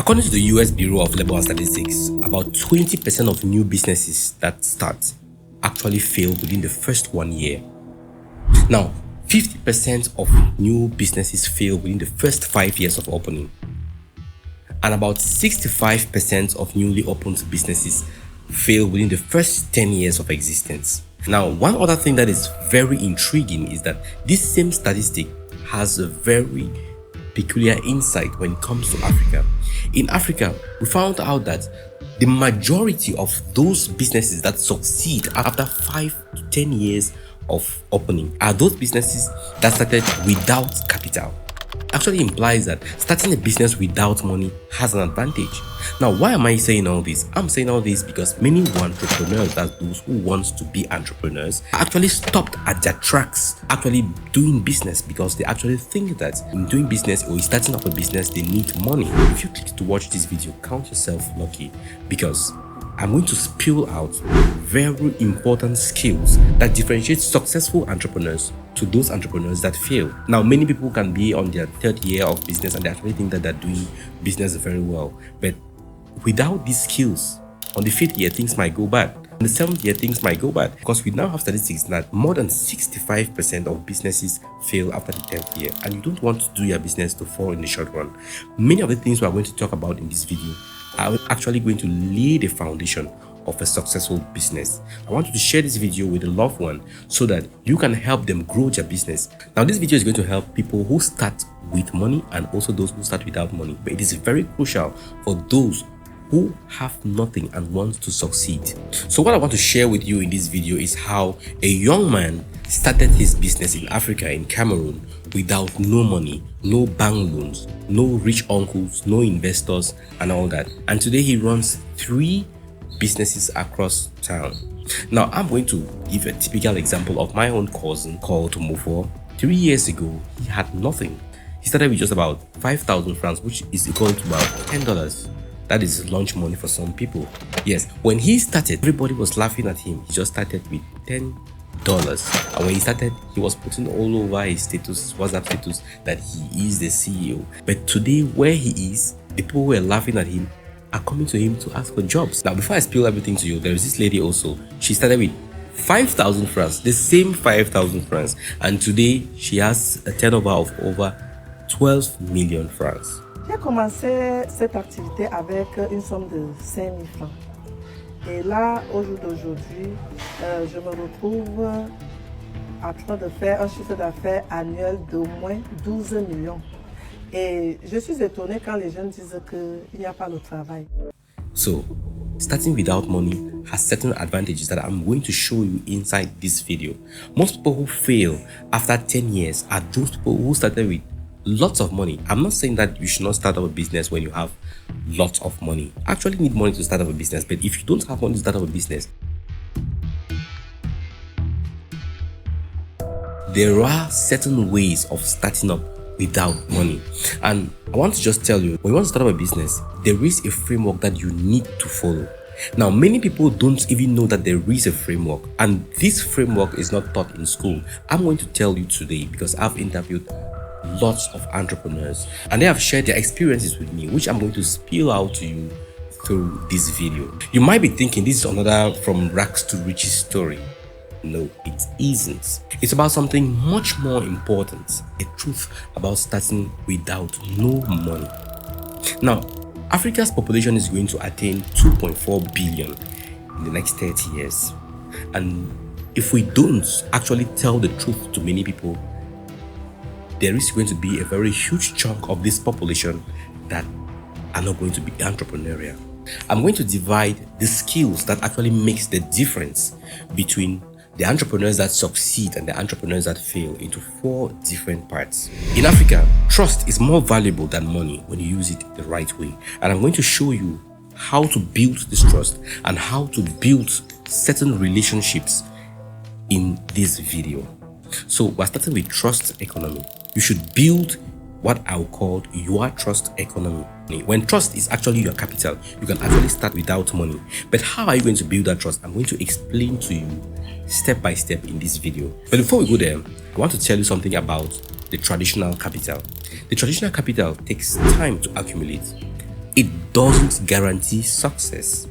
According to the US Bureau of Labor and Statistics, about 20% of new businesses that start actually fail within the first 1 year. Now, 50% of new businesses fail within the first 5 years of opening. And about 65% of newly opened businesses fail within the first 10 years of existence. Now, one other thing that is very intriguing is that this same statistic has a very peculiar insight when it comes to Africa. In Africa, we found out that the majority of those businesses that succeed after 5 to 10 years of opening are those businesses that started without capital. Actually implies that starting a business without money has an advantage. Now, why am I saying all this? I'm saying all this because many entrepreneurs, that's those who want to be entrepreneurs, actually stopped at their tracks actually doing business because they actually think that in doing business or starting up a business, they need money. If you click to watch this video, count yourself lucky because I'm going to spill out very important skills that differentiate successful entrepreneurs to those entrepreneurs that fail. Now, many people can be on their third year of business and they actually think that they're doing business very well. But without these skills, on the fifth year, things might go bad. On the seventh year, things might go bad because we now have statistics that more than 65% of businesses fail after the 10th year. And you don't want to do your business to fall in the short run. Many of the things we are going to talk about in this video are actually going to lay the foundation of a successful business. I want you to share this video with a loved one so that you can help them grow their business. Now, this video is going to help people who start with money and also those who start without money. But it is very crucial for those who have nothing and want to succeed. So what I want to share with you in this video is how a young man started his business in Africa, in Cameroon, without no money, no bank loans, no rich uncles, no investors and all that. And today he runs 3 businesses across town. Now, I'm going to give a typical example of my own cousin called Mofo. 3 years ago, he had nothing. He started with just about 5,000 francs, which is equal to about $10. That is lunch money for some people. Yes, when he started, everybody was laughing at him. He just started with $10. And when he started, he was putting all over his status, WhatsApp status, that he is the CEO. But today, where he is, the people who were laughing at him are coming to him to ask for jobs. Now, before I spill everything to you, there is this lady also. She started with 5,000 francs, the same 5,000 francs. And today, she has a turnover of over 12 million francs. J'ai commencé cette activité avec une somme de 5 000 francs. Et là, au jour d'aujourd'hui, je me retrouve en train de faire un chiffre d'affaires annuel d'au moins 12 millions. Et je suis étonnée quand les jeunes disent qu'il n'y a pas de travail. So, starting without money has certain advantages that I'm going to show you inside this video. Most people who fail after 10 years are those people who started with lots of money. I'm not saying that you should not start up a business when you have lots of money. You actually need money to start up a business, but if you don't have money to start up a business, there are certain ways of starting up without money. And I want to just tell you, when you want to start up a business, there is a framework that you need to follow. Now, many people don't even know that there is a framework, and this framework is not taught in school. I'm going to tell you today because I've interviewed lots of entrepreneurs and they have shared their experiences with me, which I'm going to spill out to you through this video. You might be thinking this is another from rags to riches story. No, it isn't. It's about something much more important, a truth about starting without no money. Now, Africa's population is going to attain 2.4 billion in the next 30 years. And if we don't actually tell the truth to many people, there is going to be a very huge chunk of this population that are not going to be entrepreneurial. I'm going to divide the skills that actually makes the difference between the entrepreneurs that succeed and the entrepreneurs that fail into 4 different parts. In Africa, trust is more valuable than money when you use it the right way. And I'm going to show you how to build this trust and how to build certain relationships in this video. So we're starting with trust economy. You should build what I will call your trust economy. When trust is actually your capital, you can actually start without money. But how are you going to build that trust? I'm going to explain to you step by step in this video. But before we go there, I want to tell you something about the traditional capital. The traditional capital takes time to accumulate. It doesn't guarantee success.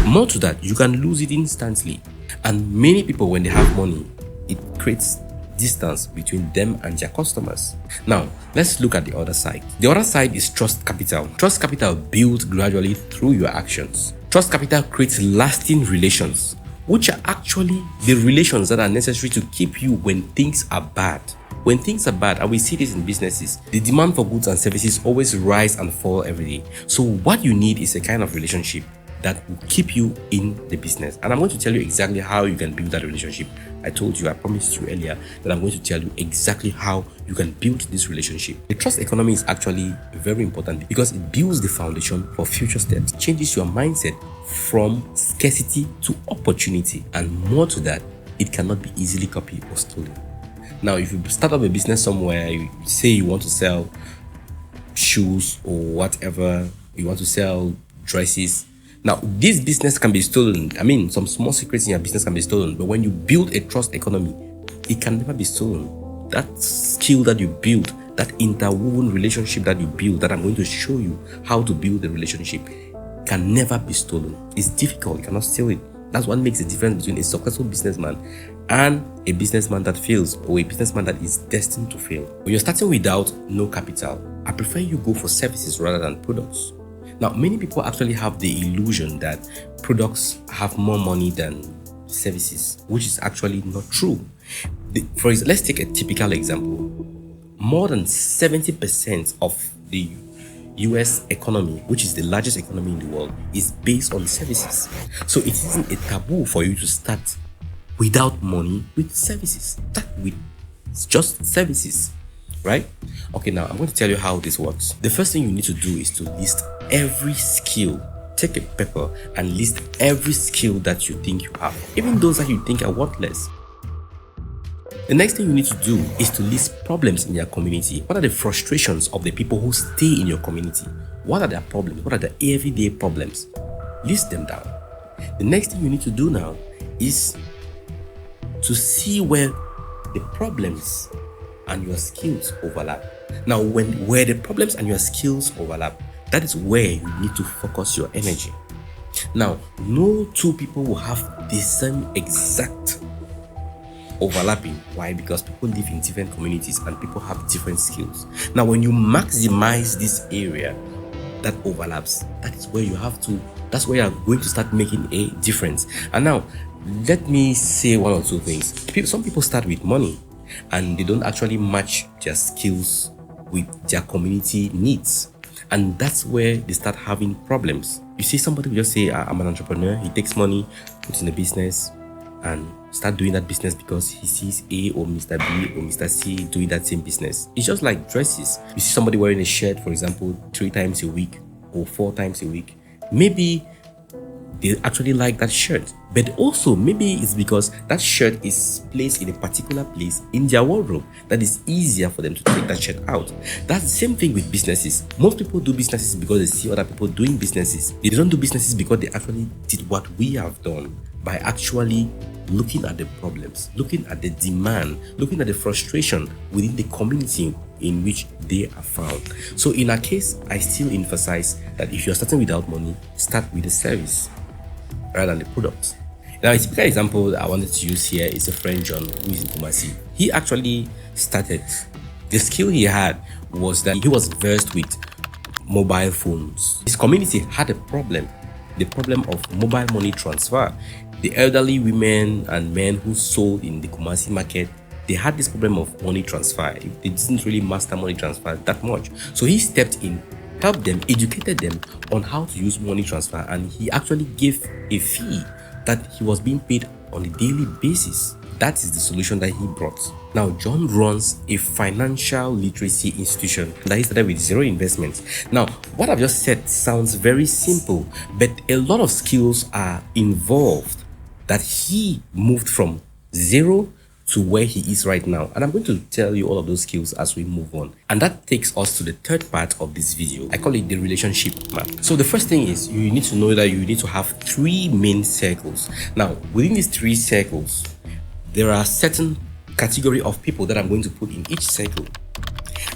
More to that, you can lose it instantly. And many people, when they have money, it creates distance between them and their customers. Now, let's look at the other side. The other side is trust capital. Trust capital builds gradually through your actions. Trust capital creates lasting relations, which are actually the relations that are necessary to keep you when things are bad. When things are bad, and we see this in businesses, the demand for goods and services always rise and fall every day. So what you need is a kind of relationship that will keep you in the business. And I'm going to tell you exactly how you can build that relationship. I promised you earlier that I'm going to tell you exactly how you can build this relationship. The trust economy is actually very important because it builds the foundation for future steps, changes your mindset from scarcity to opportunity, and more to that, it cannot be easily copied or stolen. Now, if you start up a business somewhere, you say you want to sell shoes or whatever, you want to sell dresses. Now, this business can be stolen. I mean, some small secrets in your business can be stolen, but when you build a trust economy, it can never be stolen. That skill that you build, that interwoven relationship that you build, that I'm going to show you how to build the relationship, can never be stolen. It's difficult, you cannot steal it. That's what makes the difference between a successful businessman and a businessman that fails, or a businessman that is destined to fail. When you're starting without no capital, I prefer you go for services rather than products. Now, many people actually have the illusion that products have more money than services, which is actually not true. Let's take a typical example. More than 70% of the US economy, which is the largest economy in the world, is based on services. So it isn't a taboo for you to start without money with services. Start with just services, right? Okay, now I'm going to tell you how this works. The first thing you need to do is to list every skill. Take a paper and list every skill that you think you have, even those that you think are worthless. The next thing you need to do is to list problems in your community. What are the frustrations of the people who stay in your community? What are their problems? What are the everyday problems? List them down. The next thing you need to do now is to see where the problems and your skills overlap. Now, where the problems and your skills overlap, that is where you need to focus your energy. Now, no two people will have the same exact overlapping. Why? Because people live in different communities and people have different skills. Now, when you maximize this area that overlaps, that's where you are going to start making a difference. And now, let me say one or two things. Some people start with money and they don't actually match their skills with their community needs. And that's where they start having problems. You see, somebody will just say, I'm an entrepreneur. He takes money, puts in a business, and start doing that business because he sees A or Mr. B or Mr. C doing that same business. It's just like dresses. You see somebody wearing a shirt, for example, 3 times a week or 4 times a week. Maybe they actually like that shirt, but also maybe it's because that shirt is placed in a particular place in their wardrobe that is easier for them to take that shirt out. That's the same thing with businesses. Most people do businesses because they see other people doing businesses. They don't do businesses because they actually did what we have done by actually looking at the problems, looking at the demand, looking at the frustration within the community in which they are found. So in our case, I still emphasize that if you're starting without money, start with the service rather than the product. Now, a typical example that I wanted to use here is a friend, John, who is in Kumasi. He actually started, the skill he had was that he was versed with mobile phones. His community had a problem, the problem of mobile money transfer. The elderly women and men who sold in the Kumasi market, they had this problem of money transfer. They didn't really master money transfer that much. So he stepped in, helped them, educated them on how to use money transfer, and he actually gave a fee that he was being paid on a daily basis. That is the solution that he brought. Now, John runs a financial literacy institution that he started with 0 investments. Now, what I've just said sounds very simple, but a lot of skills are involved that he moved from 0 to where he is right now. And I'm going to tell you all of those skills as we move on. And that takes us to the third part of this video. I call it the relationship map. So the first thing is you need to know that you need to have 3 main circles. Now, within these 3 circles, there are certain category of people that I'm going to put in each circle.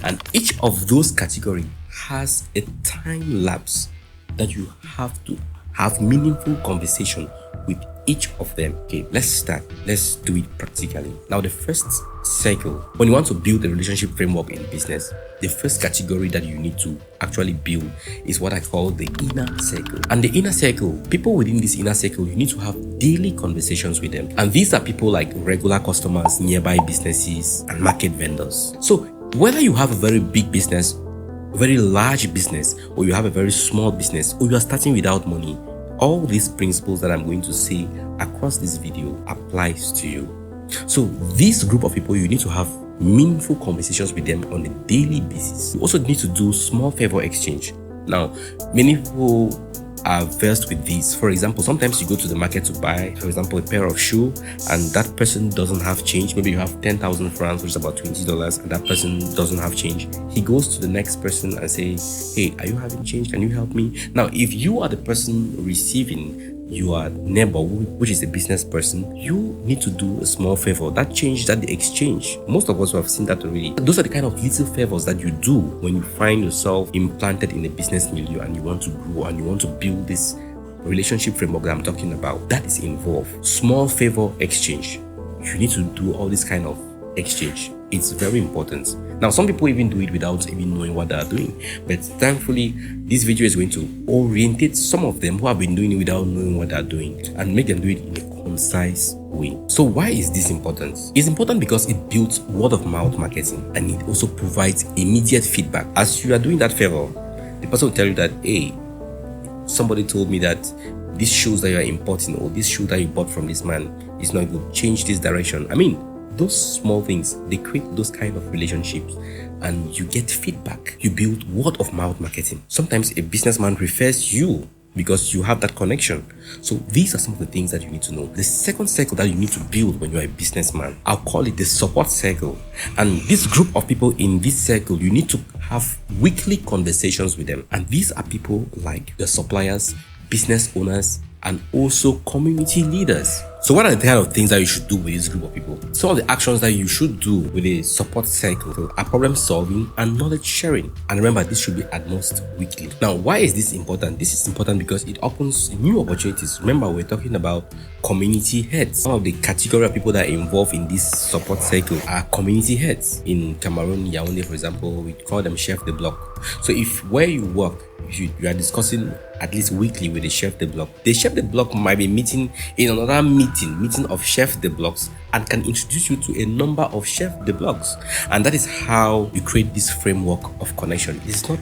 And each of those categories has a time lapse that you have to have meaningful conversation with each of them. Okay, let's start. Let's do it practically. Now, the first circle, when you want to build a relationship framework in business, the first category that you need to actually build is what I call the inner circle. And the inner circle, people within this inner circle, you need to have daily conversations with them. And these are people like regular customers, nearby businesses, and market vendors. So whether you have a very big business, a very large business, or you have a very small business, or you are starting without money, all these principles that I'm going to say across this video applies to you. So this group of people, you need to have meaningful conversations with them on a daily basis. You also need to do small favor exchange. Now, many people are versed with this. For example, sometimes you go to the market to buy, for example, a pair of shoes, and that person doesn't have change. Maybe you have 10,000 francs, which is about $20, and that person doesn't have change. He goes to the next person and say, hey, are you having change? Can you help me? Now, if you are the person receiving, your neighbor, which is a business person, you need to do a small favor. That change, that the exchange. Most of us who have seen that already. Those are the kind of little favors that you do when you find yourself implanted in a business milieu and you want to grow and you want to build this relationship framework that I'm talking about. That is involved. Small favor exchange. You need to do all this kind of exchange. It's very important. Now, some people even do it without even knowing what they are doing. But thankfully, this video is going to orientate some of them who have been doing it without knowing what they are doing and make them do it in a concise way. So why is this important? It's important because it builds word of mouth marketing and it also provides immediate feedback. As you are doing that favor, the person will tell you that, hey, somebody told me that these shoes that you are importing or this shoe that you bought from this man is not good. Change this direction. I mean, those small things, they create those kind of relationships and you get feedback. You build word of mouth marketing. Sometimes a businessman refers you because you have that connection. So these are some of the things that you need to know. The second circle that you need to build when you're a businessman, I'll call it the support circle. And this group of people in this circle, you need to have weekly conversations with them. And these are people like the suppliers, business owners, and also community leaders. So what are the kind of things that you should do with this group of people? Some of the actions that you should do with a support circle are problem solving and knowledge sharing. And remember, this should be at most weekly. Now, why is this important? This is important because it opens new opportunities. Remember, we're talking about community heads. Some of the category of people that are involved in this support circle are community heads. In Cameroon, Yaoundé, for example, we call them chef de bloc. So if where you work, you are discussing at least weekly with the chef de bloc. The chef de bloc might be meeting in another meeting of chef de blocs and can introduce you to a number of chef de blocs. And that is how you create this framework of connection. It's not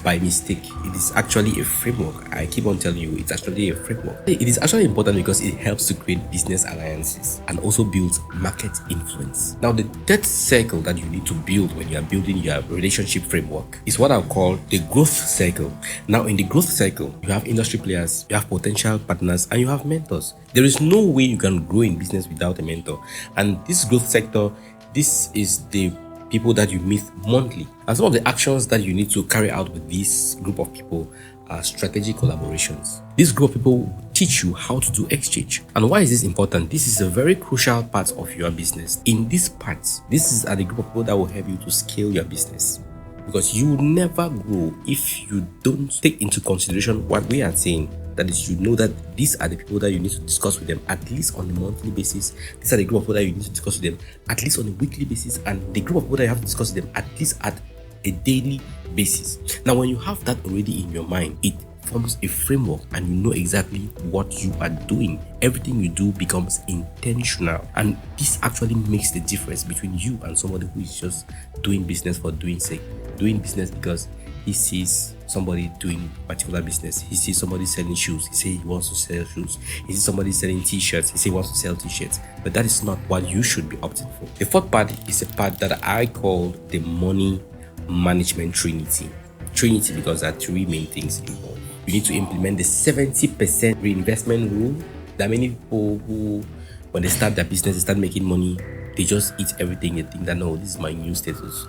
by mistake. It is actually a framework. I keep on telling you, it's actually a framework. It is actually important because it helps to create business alliances and also builds market influence. Now, the third circle that you need to build when you are building your relationship framework is what I'll call the growth circle. Now, in the growth circle, you have industry players, you have potential partners, and you have mentors. There is no way you can grow in business without a mentor. And this growth sector, this is the people that you meet monthly. And some of the actions that you need to carry out with this group of people are strategic collaborations. This group of people will teach you how to do exchange. And why is this important? This is a very crucial part of your business. In this part, this is the group of people that will help you to scale your business. Because you will never grow if you don't take into consideration what we are saying. That is, you know that these are the people that you need to discuss with them at least on a monthly basis. These are the group of people that you need to discuss with them at least on a weekly basis, and the group of people that you have to discuss with them at least at a daily basis. Now, when you have that already in your mind, it forms a framework and you know exactly what you are doing. Everything you do becomes intentional, and this actually makes the difference between you and somebody who is just doing business for doing sake, doing business because he sees somebody doing particular business. He sees somebody selling shoes. He says he wants to sell shoes. He sees somebody selling t-shirts. He says he wants to sell t-shirts. But that is not what you should be opting for. The fourth part is a part that I call the money management trinity. Trinity because there are three main things involved. You need to implement the 70% reinvestment rule. There are many people who, when they start their business, they start making money, they just eat everything. They think that, no, this is my new status.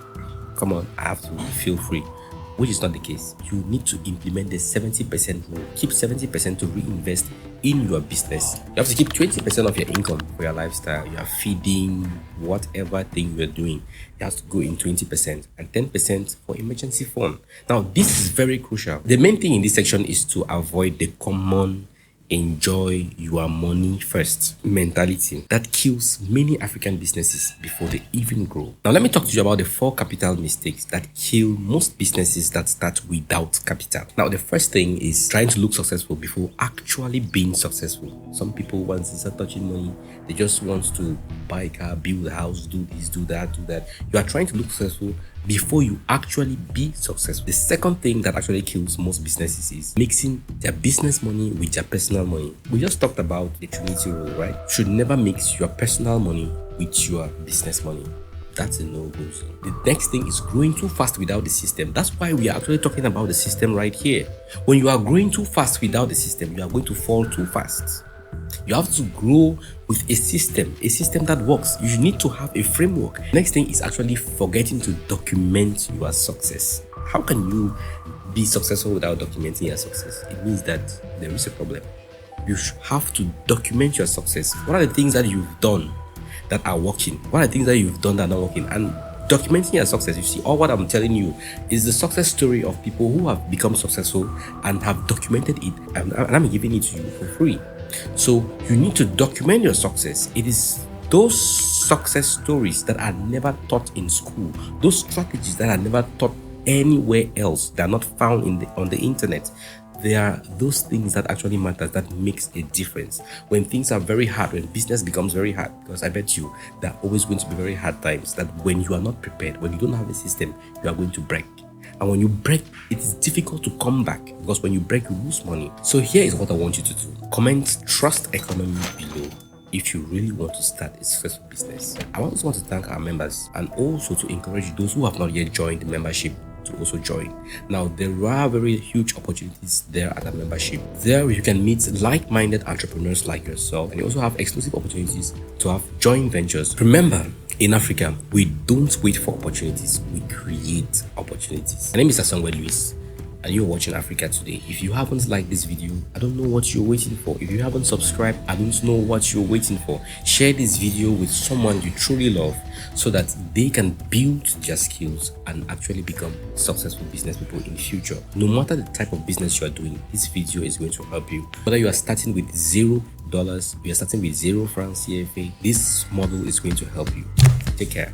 Come on, I have to feel free. which is not the case. You need to implement the 70% rule. Keep 70% to reinvest in your business. You have to keep 20% of your income for your lifestyle. You are feeding, whatever thing you're doing. You have to go in 20% and 10% for emergency fund. Now, this is very crucial. The main thing in this section is to avoid the common enjoy your money first mentality that kills many African businesses before they even grow. Now, let me talk to you about the 4 capital mistakes that kill most businesses that start without capital. Now, the first thing is trying to look successful before actually being successful. Some people, once they start touching money, they just want to buy a car, build a house, do this, do that, do that. You are trying to look successful before you actually be successful. The second thing that actually kills most businesses is mixing their business money with their personal money. We just talked about the Trinity rule, right? You should never mix your personal money with your business money. That's a no-go zone. The next thing is growing too fast without the system. That's why we are actually talking about the system right here. When you are growing too fast without the system, you are going to fall too fast. You have to grow with a system that works. You need to have a framework. Next thing is actually forgetting to document your success. How can you be successful without documenting your success? It means that there is a problem. You have to document your success. What are the things that you've done that are working? What are the things that you've done that are not working? And documenting your success, you see, all what I'm telling you is the success story of people who have become successful and have documented it, and I'm giving it to you for free. So you need to document your success. It is those success stories that are never taught in school, those strategies that are never taught anywhere else, they are not found on the internet. They are those things that actually matter, that makes a difference. When things are very hard, when business becomes very hard, because I bet you there are always going to be very hard times, that when you are not prepared, when you don't have a system, you are going to break. And when you break, it is difficult to come back, because when you break, you lose money. So here is what I want you to do. Comment Trust Economy below if you really want to start a successful business. I also want to thank our members and also to encourage those who have not yet joined the membership to also join. Now, there are very huge opportunities there at the membership. There you can meet like-minded entrepreneurs like yourself, and you also have exclusive opportunities to have joint ventures. Remember, in Africa, we don't wait for opportunities, we create opportunities. My name is Asangwe Luis, and you're watching Africa Today. If you haven't liked this video, I don't know what you're waiting for. If you haven't subscribed, I don't know what you're waiting for. Share this video with someone you truly love so that they can build their skills and actually become successful business people in the future. No matter the type of business you are doing, this video is going to help you. Whether you are starting with $0, you are starting with 0 francs CFA, this model is going to help you. Take care.